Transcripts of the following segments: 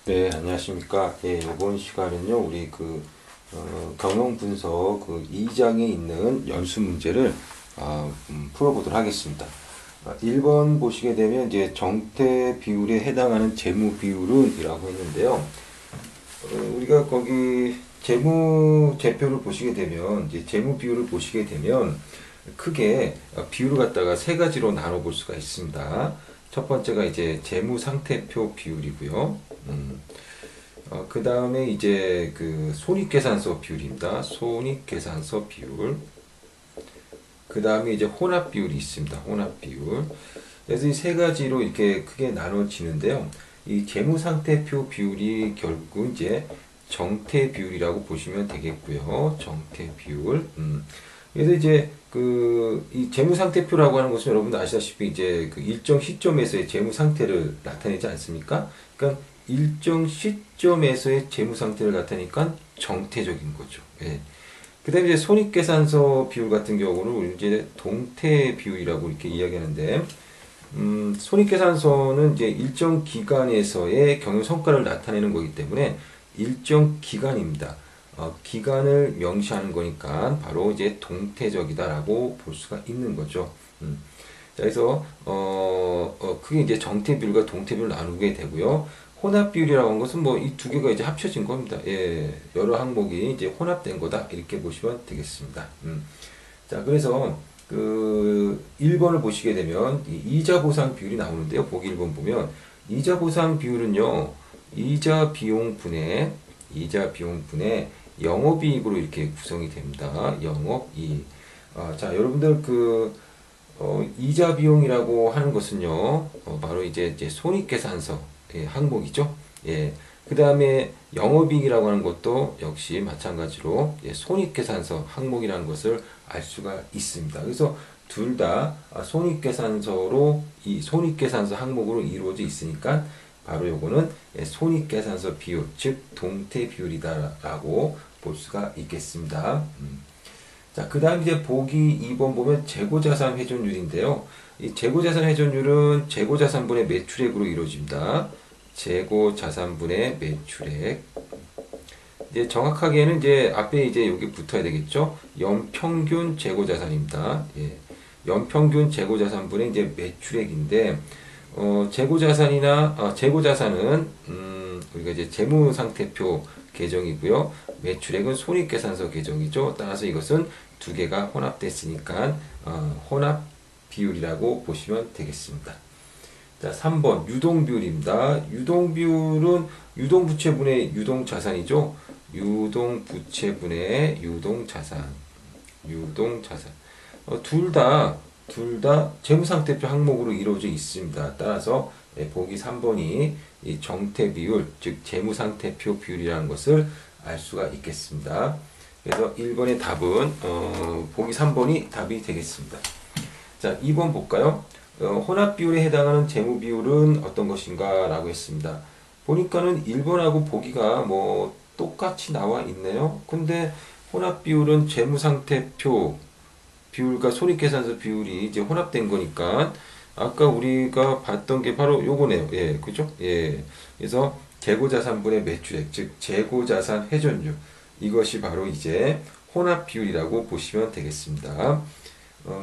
네, 안녕하십니까. 예, 이번 시간은요, 우리 경영 분석 2장에 있는 연수 문제를 풀어보도록 하겠습니다. 1번 보시게 되면 이제 정태 비율에 해당하는 재무 비율은 이라고 했는데요. 우리가 거기 재무제표를 보시게 되면, 이제 재무 비율을 보시게 되면 크게 비율을 갖다가 세 가지로 나눠 볼 수가 있습니다. 첫 번째가 이제 재무 상태표 비율이고요. 그 다음에 이제 손익계산서 비율입니다. 손익계산서 비율. 그 다음에 이제 혼합 비율이 있습니다. 혼합 비율. 그래서 이 세 가지로 이렇게 크게 나눠지는데요. 이 재무 상태표 비율이 결국 이제 정태 비율이라고 보시면 되겠고요. 정태 비율. 그래서 이제 이 재무 상태표라고 하는 것은 여러분도 아시다시피 이제 일정 시점에서의 재무 상태를 나타내지 않습니까? 그러니까 일정 시점에서의 재무 상태를 나타내니까 정태적인 거죠. 예. 그 다음에 이제 손익계산서 비율 같은 경우는 우리 이제 동태 비율이라고 이렇게 이야기하는데, 손익계산서는 이제 일정 기간에서의 경영 성과를 나타내는 거기 때문에 일정 기간입니다. 기간을 명시하는 거니까 바로 이제 동태적이다라고 볼 수가 있는 거죠. 자, 그래서 크게 이제 정태 비율과 동태 비율을 나누게 되고요. 혼합 비율이라고 하는 것은 뭐 이 두 개가 이제 합쳐진 겁니다. 예, 여러 항목이 이제 혼합된 거다 이렇게 보시면 되겠습니다. 자, 그래서 1번을 보시게 되면 이자 보상 비율이 나오는데요. 보기 1번 보면 이자 보상 비율은요, 이자 비용 분의 영업이익으로 이렇게 구성이 됩니다. 영업이익. 자, 여러분들 이자 비용이라고 하는 것은요, 바로 이제 손익계산서 항목이죠. 예. 그 다음에 영업이익이라고 하는 것도 역시 마찬가지로 손익계산서 항목이라는 것을 알 수가 있습니다. 그래서 둘 다 손익계산서로 이 손익계산서 항목으로 이루어져 있으니까 바로 요거는 손익계산서 비율, 즉 동태 비율이다라고 볼 수가 있겠습니다. 자, 그 다음 이제 보기 2번 보면 재고자산 회전율인데요. 이 재고자산 회전율은 재고자산분의 매출액으로 이루어집니다. 재고자산분의 매출액. 이제 정확하게는 이제 앞에 이제 여기 붙어야 되겠죠. 연평균 재고자산입니다. 예. 연평균 재고자산분의 이제 매출액인데, 재고자산은 우리가 이제 재무상태표 계정이고요. 매출액은 손익계산서 계정이죠. 따라서 이것은 두 개가 혼합됐으니까 혼합 비율이라고 보시면 되겠습니다. 자, 3번 유동비율입니다. 유동비율은 유동부채분의 유동자산이죠. 유동부채분의 유동자산. 둘 다 재무상태표 항목으로 이루어져 있습니다. 따라서 보기 3번이 이 정태비율, 즉 재무상태표 비율이라는 것을 알 수가 있겠습니다. 그래서 1번의 답은 보기 3번이 답이 되겠습니다. 자, 2번 볼까요? 혼합비율에 해당하는 재무비율은 어떤 것인가 라고 했습니다. 보니까는 1번하고 보기가 뭐 똑같이 나와 있네요. 근데 혼합비율은 재무상태표 비율과 손익계산서 비율이 이제 혼합된 거니까 아까 우리가 봤던 게 바로 요거네요. 예, 그죠? 예. 그래서 재고자산분의 매출액, 즉 재고자산 회전율, 이것이 바로 이제 혼합 비율이라고 보시면 되겠습니다.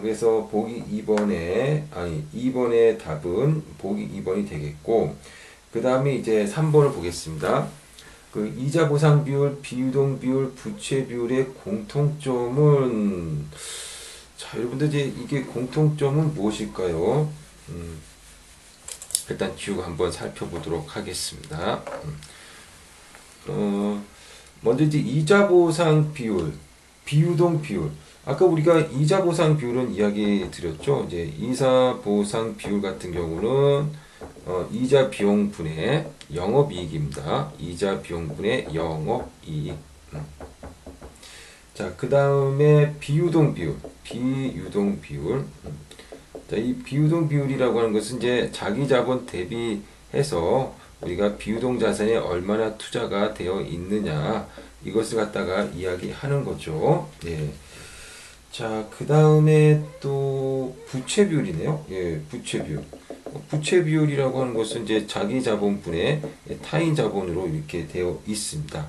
그래서 보기 2번의 답은 보기 2번이 되겠고, 그 다음에 이제 3번을 보겠습니다. 이자 보상 비율, 비유동 비율, 부채 비율의 공통점은, 자, 여러분들 이제 이게 공통점은 무엇일까요? 일단 지우고 한번 살펴보도록 하겠습니다. 먼저 이제 이자 보상 비율, 비유동 비율. 아까 우리가 이자 보상 비율은 이야기 드렸죠. 이제 이자 보상 비율 같은 경우는 이자 비용 분의 영업이익입니다. 이자 비용 분의 영업이익. 자, 그 다음에 비유동 비율. 자, 이 비유동 비율이라고 하는 것은 이제 자기 자본 대비해서 우리가 비유동 자산에 얼마나 투자가 되어 있느냐, 이것을 갖다가 이야기하는 거죠. 예. 자, 그 다음에 또 부채 비율이네요. 예, 부채 비율. 부채 비율이라고 하는 것은 이제 자기 자본분의 타인 자본으로 이렇게 되어 있습니다.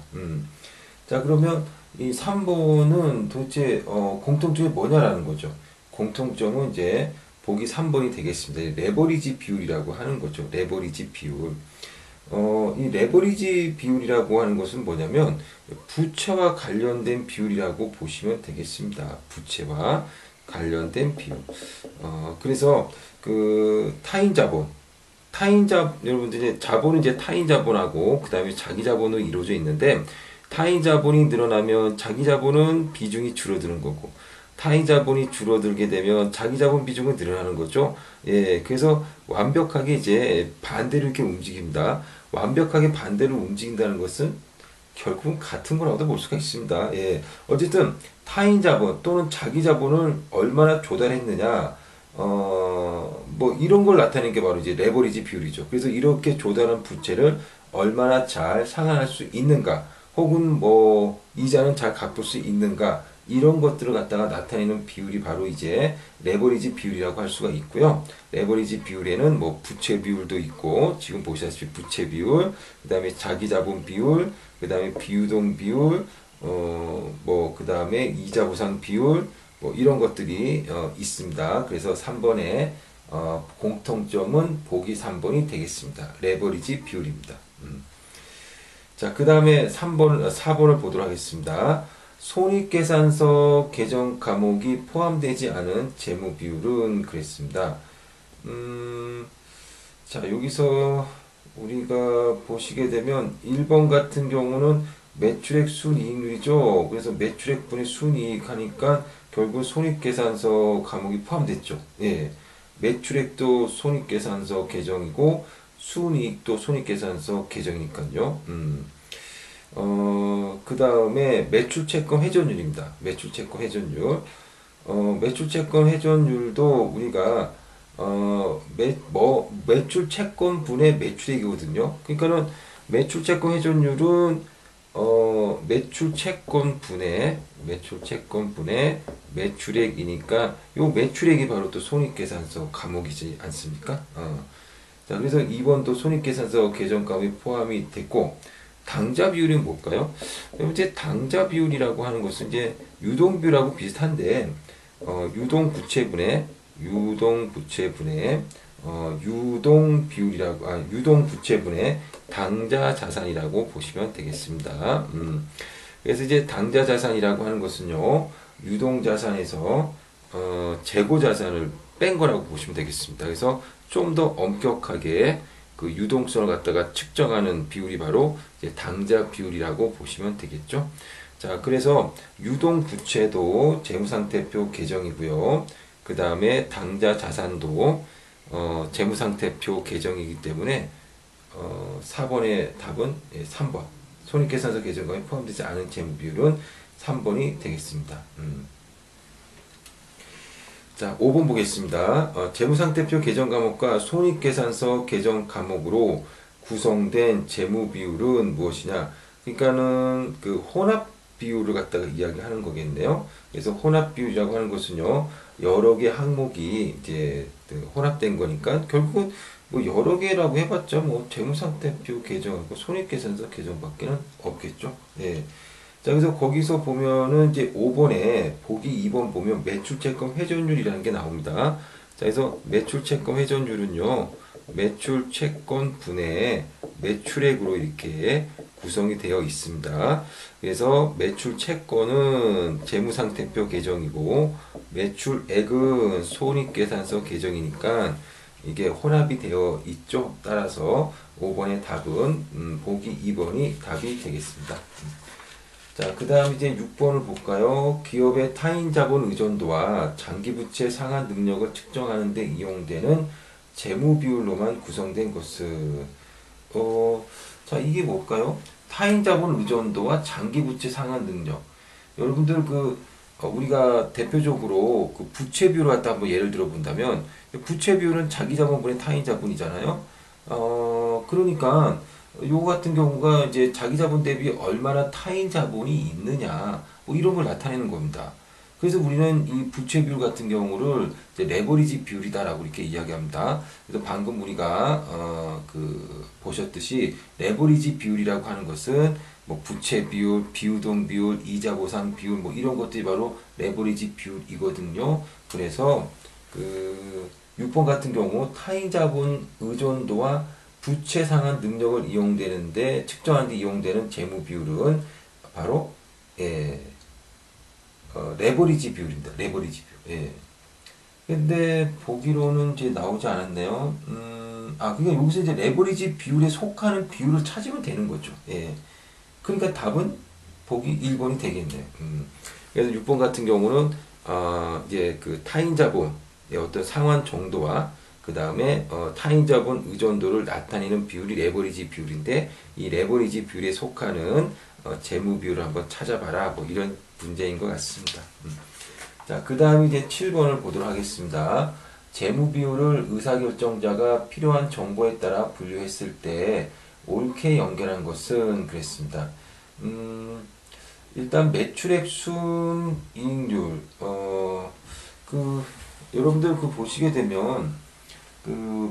자, 그러면 이 3번은 도대체 공통점이 뭐냐라는 거죠. 공통점은 이제 보기 3번이 되겠습니다. 레버리지 비율이라고 하는 거죠. 레버리지 비율. 이 레버리지 비율이라고 하는 것은 뭐냐면 부채와 관련된 비율이라고 보시면 되겠습니다. 부채와 관련된 비율. 그래서 그 여러분들 이제 자본은 이제 타인 자본하고 그 다음에 자기 자본으로 이루어져 있는데 타인 자본이 늘어나면 자기 자본은 비중이 줄어드는 거고 타인 자본이 줄어들게 되면 자기 자본 비중은 늘어나는 거죠. 예, 그래서 완벽하게 이제 반대로 이렇게 움직입니다. 완벽하게 반대로 움직인다는 것은 결국은 같은 거라고도 볼 수가 있습니다. 예, 어쨌든 타인 자본 또는 자기 자본을 얼마나 조달했느냐, 뭐 이런 걸 나타내는 게 바로 이제 레버리지 비율이죠. 그래서 이렇게 조달한 부채를 얼마나 잘 상환할 수 있는가, 혹은 뭐 이자는 잘 갚을 수 있는가, 이런 것들을 갖다가 나타내는 비율이 바로 이제 레버리지 비율이라고 할 수가 있고요. 레버리지 비율에는 뭐 부채 비율도 있고, 지금 보시다시피 부채 비율, 그 다음에 자기 자본 비율, 그 다음에 비유동 비율, 뭐 그 다음에 이자 보상 비율, 뭐 이런 것들이 있습니다. 그래서 3번의 공통점은 보기 3번이 되겠습니다. 레버리지 비율입니다. 자, 그 다음에 4번을 보도록 하겠습니다. 손익계산서 계정 과목이 포함되지 않은 재무 비율은 그랬습니다. 자, 여기서 우리가 보시게 되면 1번 같은 경우는 매출액 순이익률이죠. 그래서 매출액분의 순이익 하니까 결국 손익계산서 과목이 포함됐죠. 예. 매출액도 손익계산서 계정이고 순이익도 손익계산서 계정이니까요. 그 다음에 매출채권 회전율입니다. 매출채권 회전율. 매출채권 회전율도 우리가 매출채권 분의 매출액이거든요. 그러니까는 매출채권 회전율은 매출채권 분의 매출액이니까 요 매출액이 바로 또 손익계산서 과목이지 않습니까? 자, 그래서 2번도 손익계산서 계정 과목이 포함이 됐고, 당자 비율이 뭘까요? 이제 당자 비율이라고 하는 것은 이제 유동 비율하고 비슷한데, 유동 부채분의 유동 부채분의 당자 자산이라고 보시면 되겠습니다. 그래서 이제 당자 자산이라고 하는 것은요, 유동 자산에서 재고 자산을 뺀 거라고 보시면 되겠습니다. 그래서 좀 더 엄격하게 그 유동성을 갖다가 측정하는 비율이 바로 이제 당자 비율이라고 보시면 되겠죠. 자, 그래서 유동 부채도 재무상태표 계정이고요. 그 다음에 당자 자산도 재무상태표 계정이기 때문에 4번의 답은 3번. 손익계산서 계정과에 포함되지 않은 재무 비율은 3번이 되겠습니다. 자, 5번 보겠습니다. 재무상태표 계정 과목과 손익계산서 계정 과목으로 구성된 재무 비율은 무엇이냐? 그러니까는 그 혼합 비율을 갖다가 이야기하는 거겠네요. 그래서 혼합 비율이라고 하는 것은요, 여러 개 항목이 이제 혼합된 거니까 결국은 뭐 여러 개라고 해봤자 뭐 재무상태표 계정하고 손익계산서 계정밖에는 없겠죠. 예. 자, 그래서 거기서 보면은 이제 5번에 보기 2번 보면 매출채권 회전율이라는 게 나옵니다. 자, 그래서 매출채권 회전율은요, 매출채권 분의 매출액으로 이렇게 구성이 되어 있습니다. 그래서 매출채권은 재무상태표 계정이고 매출액은 손익계산서 계정이니까 이게 혼합이 되어 있죠. 따라서 5번의 답은 보기 2번이 답이 되겠습니다. 자, 그 다음 이제 6번을 볼까요? 기업의 타인 자본 의존도와 장기부채 상환 능력을 측정하는 데 이용되는 재무 비율로만 구성된 것은 자, 이게 뭘까요? 타인 자본 의존도와 장기부채 상환 능력. 여러분들 우리가 대표적으로 그 부채 비율을 갖다 한번 예를 들어 본다면, 부채 비율은 자기 자본분의 타인 자본이잖아요. 그러니까 요 같은 경우가 이제 자기 자본 대비 얼마나 타인 자본이 있느냐, 뭐 이런 걸 나타내는 겁니다. 그래서 우리는 이 부채 비율 같은 경우를 이제 레버리지 비율이다라고 이렇게 이야기합니다. 그래서 방금 우리가 보셨듯이 레버리지 비율이라고 하는 것은 뭐 부채 비율, 비유동 비율, 이자 보상 비율 뭐 이런 것들이 바로 레버리지 비율이거든요. 그래서 6번 같은 경우 타인 자본 의존도와 부채 상환 능력을 이용되는데 측정하는 데 이용되는 재무 비율은 바로 레버리지 비율입니다. 레버리지 비율. 예. 근데 보기로는 이제 나오지 않았네요. 그러니까 여기서 이제 레버리지 비율에 속하는 비율을 찾으면 되는 거죠. 예. 그러니까 답은 보기 1번이 되겠네요. 그래서 6번 같은 경우는 이제 타인 자본의 어떤 상환 정도와 그 다음에 타인 자본 의존도를 나타내는 비율이 레버리지 비율인데 이 레버리지 비율에 속하는 재무 비율을 한번 찾아봐라. 뭐 이런 문제인 것 같습니다. 자, 그 다음에 이제 7번을 보도록 하겠습니다. 재무 비율을 의사결정자가 필요한 정보에 따라 분류했을 때 옳게 연결한 것은 그랬습니다. 일단 매출액 순 이익률, 여러분들 보시게 되면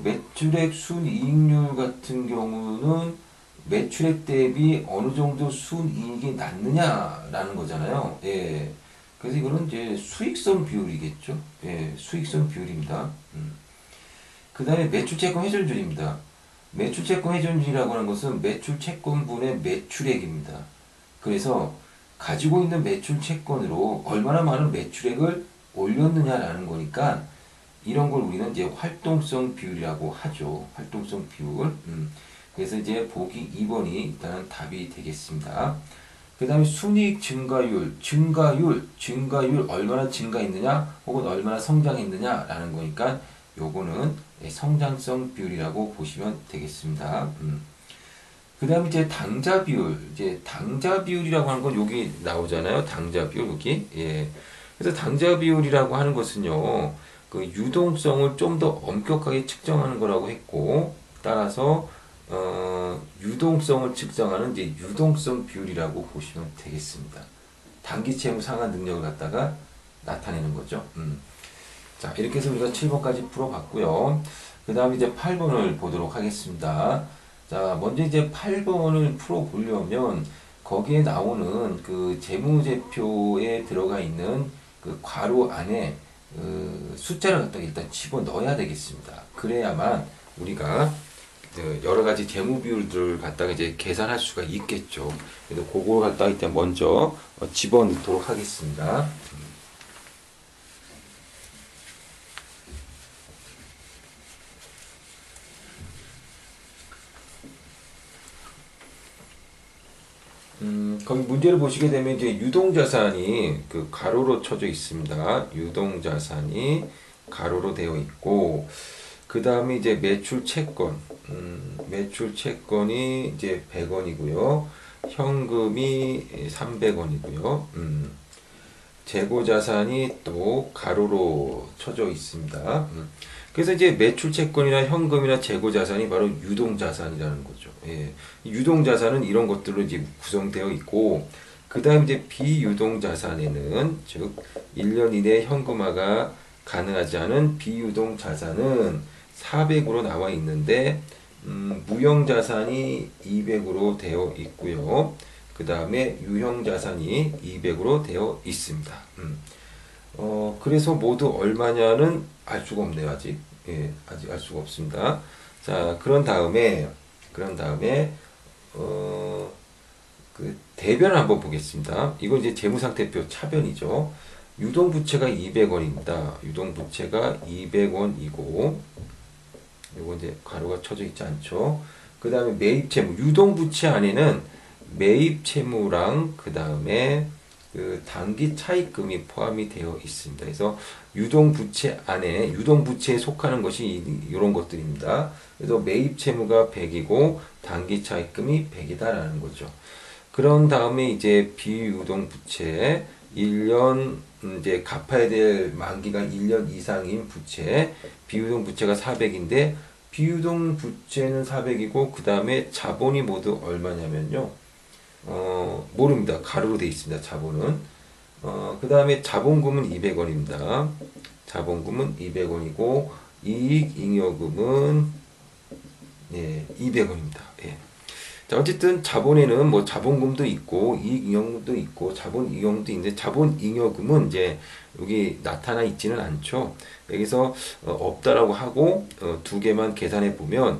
매출액 순 이익률 같은 경우는 매출액 대비 어느 정도 순이익이 낮느냐라는 거잖아요. 예. 그래서 이거는 이제 수익성 비율이겠죠. 예, 수익성 비율입니다. 그 다음에 매출채권 회전율입니다. 매출채권 회전율이라고 하는 것은 매출채권분의 매출액입니다. 그래서 가지고 있는 매출채권으로 얼마나 많은 매출액을 올렸느냐라는 거니까 이런 걸 우리는 이제 활동성 비율이라고 하죠. 활동성 비율. 그래서 이제 보기 2번이 일단은 답이 되겠습니다. 그 다음에 순이익 증가율 얼마나 증가했느냐 혹은 얼마나 성장했느냐라는 거니까 요거는 성장성 비율이라고 보시면 되겠습니다. 그 다음에 이제 당자 비율이라고 하는 건 여기 나오잖아요. 당자 비율 여기. 예. 그래서 당자 비율이라고 하는 것은요, 유동성을 좀 더 엄격하게 측정하는 거라고 했고, 따라서 유동성을 측정하는 이제 유동성 비율이라고 보시면 되겠습니다. 단기 채무 상환 능력을 갖다가 나타내는 거죠. 자, 이렇게 해서 우리가 7번까지 풀어봤고요. 그 다음에 이제 8번을 보도록 하겠습니다. 자, 먼저 이제 8번을 풀어보려면 거기에 나오는 재무제표에 들어가 있는 괄호 안에 숫자를 갖다가 일단 집어넣어야 되겠습니다. 그래야만 우리가 여러 가지 재무 비율들을 갖다가 이제 계산할 수가 있겠죠. 그래서 그걸 갖다가 일단 먼저 집어넣도록 하겠습니다. 거기 문제를 보시게 되면 이제 유동자산이 가로로 쳐져 있습니다. 유동자산이 가로로 되어 있고, 그 다음에 이제 매출채권이 이제 100원이고요. 현금이 300원이고요. 재고자산이 또 가로로 쳐져 있습니다. 그래서 이제 매출채권이나 현금이나 재고자산이 바로 유동자산이라는 거죠. 예. 유동자산은 이런 것들로 이제 구성되어 있고, 그 다음 이제 비유동자산에는, 즉, 1년 이내 현금화가 가능하지 않은 비유동자산은 400으로 나와 있는데, 무형자산이 200으로 되어 있고요. 그 다음에 유형자산이 200으로 되어 있습니다. 그래서 모두 얼마냐는 알 수가 없네요, 아직. 예, 아직 알 수가 없습니다. 자, 그런 다음에, 대변을 한번 보겠습니다. 이건 이제 재무상태표 차변이죠. 유동부채가 200원입니다. 유동부채가 200원이고, 이거 이제 가로가 쳐져 있지 않죠. 그 다음에 매입채무, 유동부채 안에는 매입채무랑 그 다음에 단기 차입금이 포함이 되어 있습니다. 그래서 유동부채 안에 유동부채에 속하는 것이 이런 것들입니다. 그래서 매입채무가 100이고 단기 차입금이 100이다라는 거죠. 그런 다음에 이제 비유동부채 1년 이제 갚아야 될 만기가 1년 이상인 부채, 비유동부채가 400인데 비유동부채는 400이고 그 다음에 자본이 모두 얼마냐면요. 모릅니다. 가로로 되어 있습니다. 자본은. 그 다음에 자본금은 200원입니다. 자본금은 200원이고 이익잉여금은 200원입니다. 예. 자, 어쨌든 자본에는 뭐 자본금도 있고 이익잉여금도 있고 자본잉여금도 있는데 자본잉여금은 이제 여기 나타나 있지는 않죠. 여기서 없다라고 하고 두 개만 계산해 보면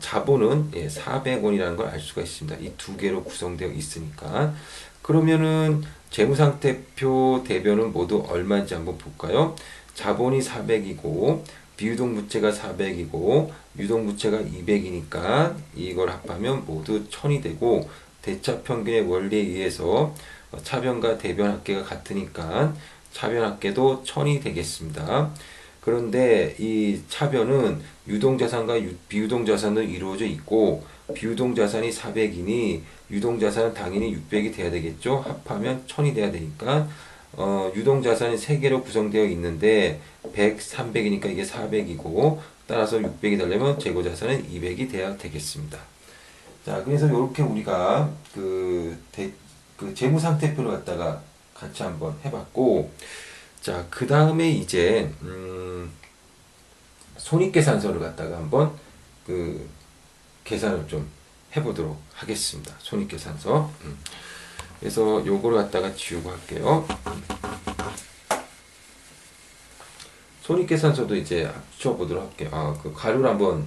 자본은 400원이라는 걸 알 수가 있습니다. 이 두 개로 구성되어 있으니까. 그러면은 재무상태표 대변은 모두 얼마인지 한번 볼까요? 자본이 400이고 비유동부채가 400이고 유동부채가 200이니까 이걸 합하면 모두 1000이 되고 대차평균의 원리에 의해서 차변과 대변합계가 같으니까 차변합계도 1000이 되겠습니다. 그런데 이 차변은 유동자산과 비유동자산으로 이루어져 있고 비유동자산이 400이니 유동자산은 당연히 600이 돼야 되겠죠. 합하면 1000이 돼야 되니까 유동자산이 3개로 구성되어 있는데 100, 300이니까 이게 400이고 따라서 600이 되려면 재고자산은 200이 돼야 되겠습니다. 자, 그래서 이렇게 우리가 그 재무상태표를 갖다가 같이 한번 해봤고, 자, 그 다음에 이제 손익계산서를 갖다가 한번 그 계산을 좀 해보도록 하겠습니다. 손익계산서. 그래서 요거를 갖다가 지우고 할게요. 손익계산서도 이제 합쳐보도록 할게요. 그 가루를 한번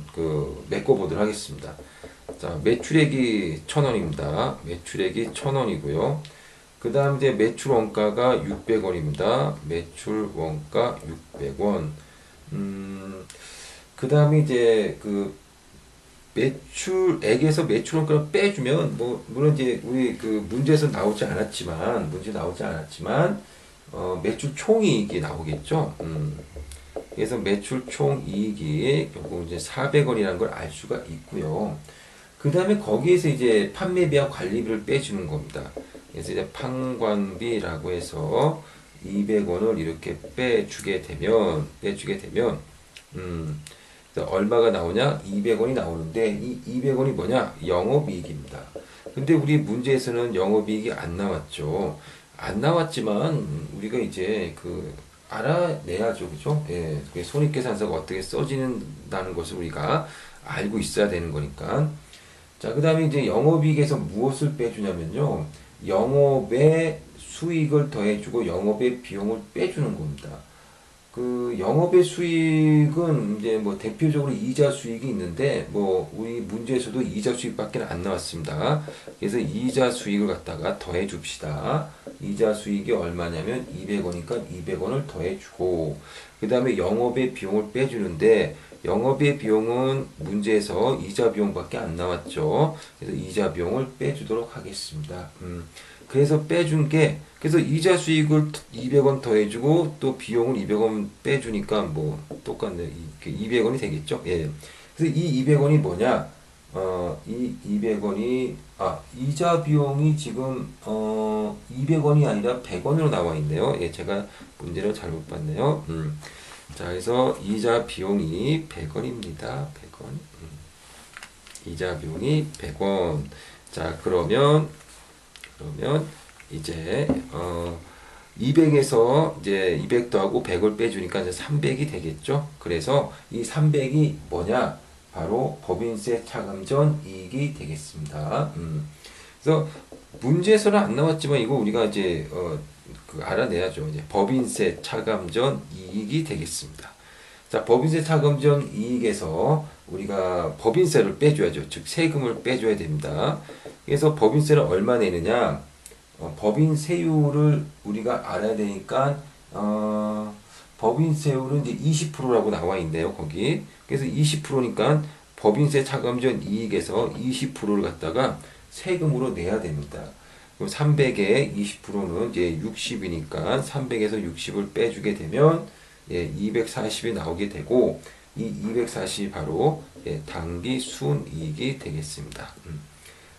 메꿔보도록 하겠습니다. 자, 매출액이 1000원입니다. 매출액이 1000원이고요. 그 다음 이제 매출 원가가 600원입니다. 매출 원가 600원. 그 다음에 이제 매출액에서 매출 원가를 빼주면 물론 이제 우리 문제 나오지 않았지만 매출 총이익이 나오겠죠. 그래서 매출 총이익이 결국 이제 400원이라는 걸 알 수가 있고요. 그 다음에 거기에서 이제 판매비와 관리비를 빼주는 겁니다. 그래서 이제 판관비라고 해서 200원을 이렇게 빼주게 되면 얼마가 나오냐? 200원이 나오는데 이 200원이 뭐냐? 영업이익입니다. 근데 우리 문제에서는 영업이익이 안 나왔죠. 안 나왔지만 우리가 이제 알아내야죠. 그죠? 예. 손익계산서가 어떻게 써지는다는 것을 우리가 알고 있어야 되는 거니까. 자, 그 다음에 이제 영업이익에서 무엇을 빼주냐면요. 영업의 수익을 더해주고 영업의 비용을 빼주는 겁니다. 영업의 수익은 이제 대표적으로 이자 수익이 있는데 우리 문제에서도 이자 수익밖에 안 나왔습니다. 그래서 이자 수익을 갖다가 더해 줍시다. 이자 수익이 얼마냐면 200원이니까 200원을 더해 주고 그 다음에 영업의 비용을 빼주는데 영업의 비용은 문제에서 이자 비용밖에 안 나왔죠. 그래서 이자 비용을 빼주도록 하겠습니다. 그래서 그래서 이자 수익을 200원 더해주고 또 비용을 200원 빼주니까 똑같네. 200원이 되겠죠. 예. 그래서 이 200원이 뭐냐? 이 200원이 이자 비용이 지금 200원이 아니라 100원으로 나와 있네요. 예, 제가 문제를 잘못 봤네요. 자, 그래서 이자 비용이 100원입니다. 100원. 이자 비용이 100원. 자, 그러면 이제 200에서 이제 200 더하고 100을 빼주니까 이제 300이 되겠죠. 그래서 이 300이 뭐냐? 바로 법인세 차감 전 이익이 되겠습니다. 그래서 문제에서는 안 나왔지만 이거 우리가 이제 알아내야죠. 이제 법인세 차감 전 이익이 되겠습니다. 자, 법인세 차감 전 이익에서 우리가 법인세를 빼줘야죠. 즉 세금을 빼줘야 됩니다. 그래서 법인세를 얼마 내느냐? 법인세율을 우리가 알아야 되니까 법인세율은 이제 20%라고 나와 있네요. 거기. 그래서 20%니까 법인세 차감 전 이익에서 20%를 갖다가 세금으로 내야 됩니다. 그럼 300에 20%는 이제 60이니까 300에서 60을 빼주게 되면 240이 나오게 되고 이 240이 바로 당기 순이익이 되겠습니다.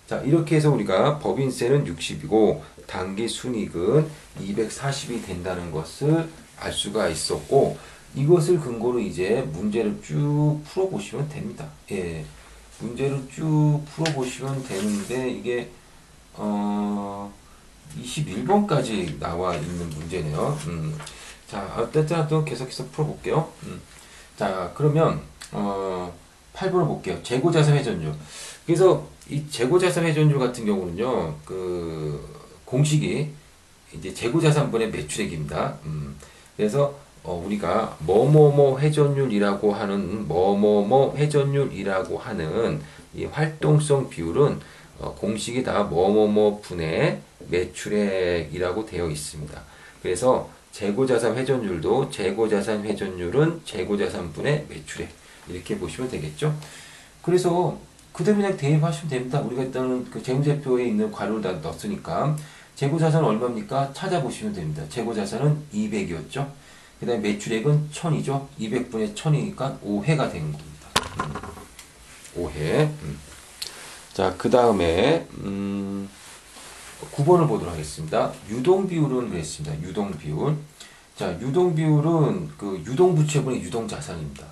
자, 이렇게 해서 우리가 법인세는 60이고 당기 순이익은 240이 된다는 것을 알 수가 있었고 이것을 근거로 이제 문제를 쭉 풀어보시면 됩니다. 예, 문제를 쭉 풀어보시면 되는데 이게 21번까지 나와 있는 문제네요. 자, 어쨌든 또 계속해서 풀어볼게요. 자, 그러면 8번을 볼게요. 재고자산 회전율. 그래서 이 재고자산 회전율 같은 경우는요, 그 공식이 이제 재고자산분의 매출액입니다. 그래서 우리가 뭐뭐뭐 회전율이라고 하는 뭐뭐뭐 회전율이라고 하는 이 활동성 비율은 공식이 다 뭐뭐뭐 분의 매출액이라고 되어 있습니다. 그래서 재고자산 회전율도 재고자산 회전율은 재고자산 분의 매출액 이렇게 보시면 되겠죠. 그래서 그대로 그냥 대입하시면 됩니다. 우리가 일단은 그 재무제표에 있는 괄호를 다 넣었으니까 재고자산은 얼마입니까? 찾아보시면 됩니다. 재고자산은 200이었죠. 그 다음에 매출액은 1000이죠. 200분의 1000이니까 5회가 되는 겁니다. 5회. 자, 그 다음에 9번을 보도록 하겠습니다. 유동비율은 그랬습니다. 유동비율. 자, 유동비율은 그 유동부채분의 유동자산입니다.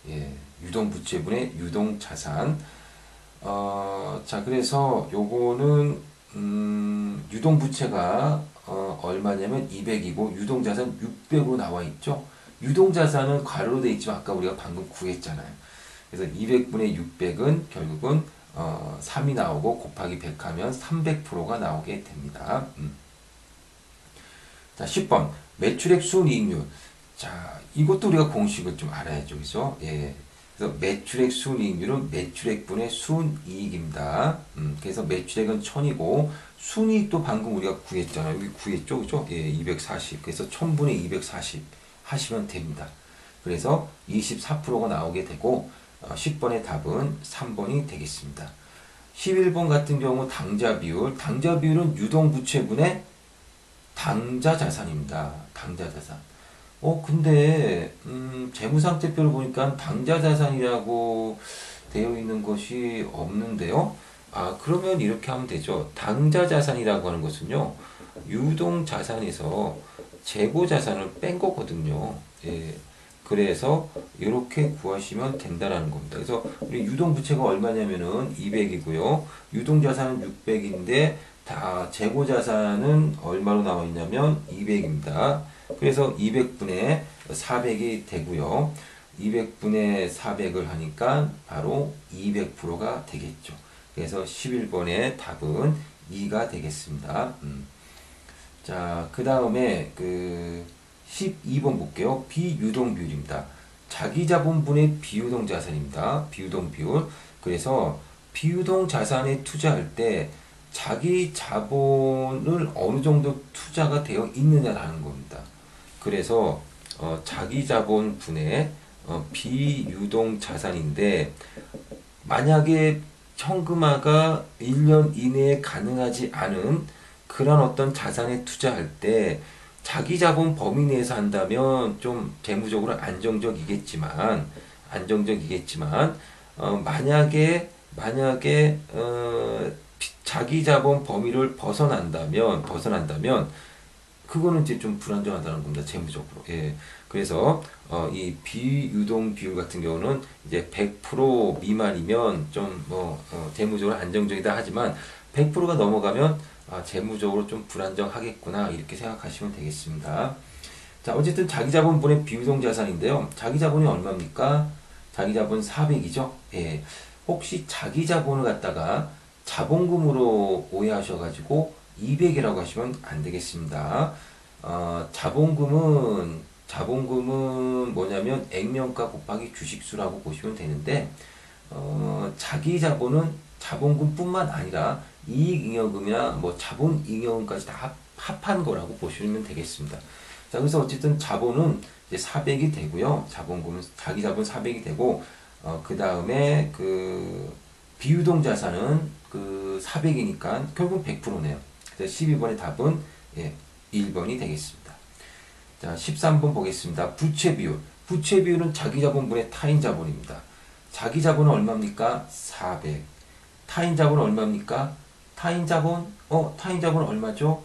예, 유동부채분의 유동자산. 자, 그래서 요거는 유동부채가 얼마냐면 200이고 유동자산 600으로 나와 있죠. 유동자산은 괄호로 되어 있지만 아까 우리가 방금 구했잖아요. 그래서 200분의 600은 결국은 3이 나오고 곱하기 100 하면 300%가 나오게 됩니다. 자, 10번 매출액 순이익률. 자, 이것도 우리가 공식을 좀 알아야죠. 그죠? 예. 그래서 매출액 순이익률은 매출액분의 순이익입니다. 그래서 매출액은 1000이고 순이익도 방금 우리가 구했잖아요. 여기 구했죠. 그죠? 예, 240. 그래서 1000분의 240 하시면 됩니다. 그래서 24%가 나오게 되고 10번의 답은 3번이 되겠습니다. 11번 같은 경우 당자 비율. 당자 비율은 유동부채분의 당자 자산입니다. 당자 자산. 근데 재무상태표를 보니까 당자 자산이라고 되어 있는 것이 없는데요. 아, 그러면 이렇게 하면 되죠. 당자 자산이라고 하는 것은요, 유동 자산에서 재고 자산을 뺀 거거든요. 예. 그래서 이렇게 구하시면 된다라는 겁니다. 그래서 우리 유동 부채가 얼마냐면은 200이고요. 유동 자산은 600인데 다 재고 자산은 얼마로 나와 있냐면 200입니다. 그래서 200분의 400이 되고요. 200분의 400을 하니까 바로 200%가 되겠죠. 그래서 11번의 답은 2가 되겠습니다. 자, 그 다음에 12번 볼게요. 비유동 비율입니다. 자기자본분의 비유동 자산입니다. 비유동 비율. 그래서 비유동 자산에 투자할 때 자기 자본을 어느 정도 투자가 되어 있느냐라는 겁니다. 그래서 자기 자본분의 비유동 자산인데 만약에 현금화가 1년 이내에 가능하지 않은 그런 어떤 자산에 투자할 때 자기 자본 범위 내에서 한다면 좀 재무적으로 안정적이겠지만 만약에 자기 자본 범위를 벗어난다면 그거는 이제 좀 불안정하다는 겁니다. 재무적으로. 예. 그래서 이 비유동 비율 같은 경우는 이제 100% 미만이면 좀 재무적으로 안정적이다 하지만 100%가 넘어가면 재무적으로 좀 불안정하겠구나 이렇게 생각하시면 되겠습니다. 자, 어쨌든 자기자본분의 비유동 자산인데요. 자기자본이 얼마입니까? 자기자본 400이죠. 예. 혹시 자기자본을 갖다가 자본금으로 오해하셔가지고 200이라고 하시면 안 되겠습니다. 자본금은 뭐냐면 액면가 곱하기 주식수라고 보시면 되는데 자기자본은 자본금뿐만 아니라 이익잉여금이나 뭐 자본잉여금까지 다 합한 거라고 보시면 되겠습니다. 자, 그래서 어쨌든 자본은 이제 400이 되고요. 자본금은 자기자본 400이 되고 그 다음에 비유동 자산은 400이니까 결국 100%네요. 그래서 12번의 답은 1번이 되겠습니다. 자, 13번 보겠습니다. 부채 비율. 부채 비율은 자기 자본분의 타인 자본입니다. 자기 자본은 얼마입니까? 400. 타인 자본은 얼마입니까? 타인 자본 얼마죠?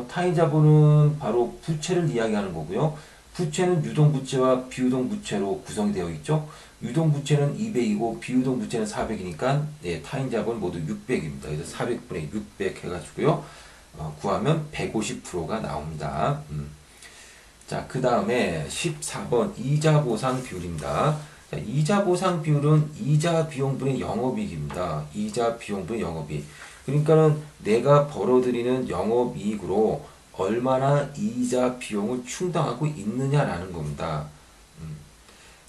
타인 자본은 바로 부채를 이야기하는 거고요. 부채는 유동부채와 비유동부채로 구성이 되어 있죠. 유동부채는 200이고 비유동부채는 400이니까 타인 자본 모두 600입니다. 그래서 400분의 600 해가지고요. 구하면 150%가 나옵니다. 자, 그 다음에 14번 이자 보상 비율입니다. 자, 이자 보상 비율은 이자 비용분의 영업이익입니다. 이자 비용분의 영업이익. 그러니까는 내가 벌어들이는 영업이익으로 얼마나 이자 비용을 충당하고 있느냐라는 겁니다.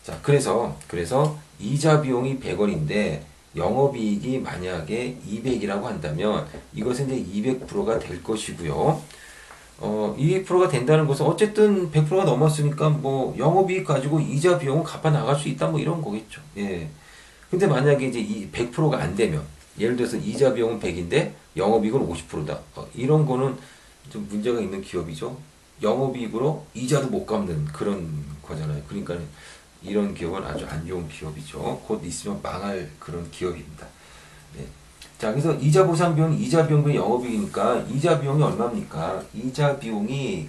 자, 그래서 이자 비용이 100원인데 영업이익이 만약에 200이라고 한다면 이것은 이제 200%가 될 것이고요. 200%가 된다는 것은 어쨌든 100%가 넘었으니까 뭐 영업이익 가지고 이자 비용을 갚아 나갈 수 있다 뭐 이런 거겠죠. 예. 근데 만약에 이제 이 100%가 안 되면 예를 들어서 이자 비용은 100인데 영업이익은 50%다. 이런 거는 좀 문제가 있는 기업이죠. 영업이익으로 이자도 못 갚는 그런 거잖아요. 그러니까 이런 기업은 아주 안 좋은 기업이죠. 곧 있으면 망할 그런 기업입니다. 네. 자, 그래서 이자 보상 비용, 이자 비용분의 영업이익이니까 이자 비용이 얼마입니까? 이자 비용이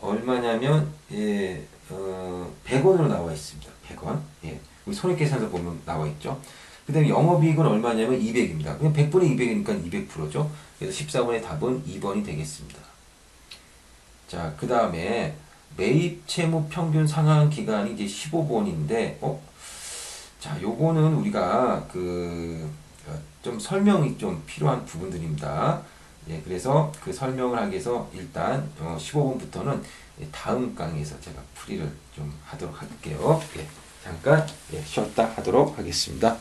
얼마냐면 100원으로 나와 있습니다. 100원. 예. 우리 손익계산서 보면 나와 있죠. 그다음에 영업이익은 얼마냐면 200입니다. 그냥 100분의 200이니까 200%죠. 그래서 14번의 답은 2번이 되겠습니다. 자, 그 다음에 매입 채무 평균 상환 기간이 이제 15번인데, 자, 요거는 우리가 좀 설명이 좀 필요한 부분들입니다. 예, 그래서 그 설명을 하기 위해서 일단 15번부터는 다음 강의에서 제가 풀이를 좀 하도록 할게요. 예, 잠깐 쉬었다 하도록 하겠습니다.